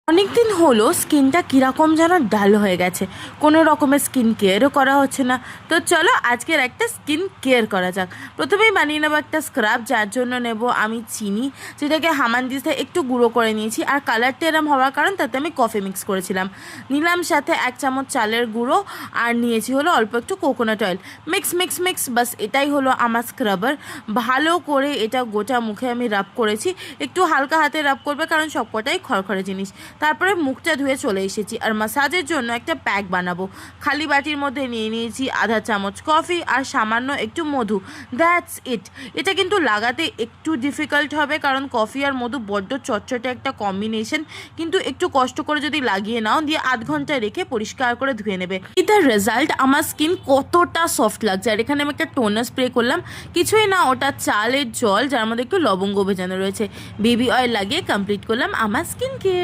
অনেক দিন হলো স্কিনটা কীরকম যেন ডাল হয়ে গেছে, কোনো রকমের স্কিন কেয়ারও করা হচ্ছে না। তো চলো আজকের একটা স্কিন কেয়ার করা যাক। প্রথমেই বানিয়ে নেবো একটা স্ক্রাব, যার জন্য নেব আমি চিনি, যেটাকে হামানদিস্তায় একটু গুঁড়ো করে নিয়েছি। আর কালারটা এরম হওয়ার কারণ তাতে আমি কফি মিক্স করেছিলাম। নিলাম সাথে 1 চামচ চালের গুঁড়ো, আর নিয়েছি হলো অল্প একটু coconut oil. Mix mix mix, বাস এটাই হলো আমার স্ক্রাবার। ভালো করে এটা গোটা মুখে আমি রাব করেছি। একটু হালকা হাতে রাব করবে, কারণ সবকটাই খড়খড়ে জিনিস। তারপরে মুখটা ধুয়ে চলে এসেছি, আর ম্যাসাজের জন্য একটা প্যাক বানাবো। খালি বাটির মধ্যে নিয়ে নিয়েছি আধা চামচ কফি আর সামান্য একটু মধু। That's it. এটা কিন্তু লাগাতে একটু ডিফিকাল্ট হবে, কারণ কফি আর মধু বড্ড চটচটে একটা কম্বিনেশন। কিন্তু একটু কষ্ট করে যদি লাগিয়ে নাও, দিয়ে আধ ঘন্টা রেখে পরিষ্কার করে ধুয়ে নেবে। এটার রেজাল্ট আমার স্কিন কতটা সফট লাগছে। আর এখানে আমি একটা টোনার স্প্রে করলাম, কিছুই না, ওটা চালের জল যার মধ্যে একটু লবঙ্গ ভেজানো রয়েছে। বেবি অয়েল লাগিয়ে কমপ্লিট করলাম আমার স্কিন কেয়ার।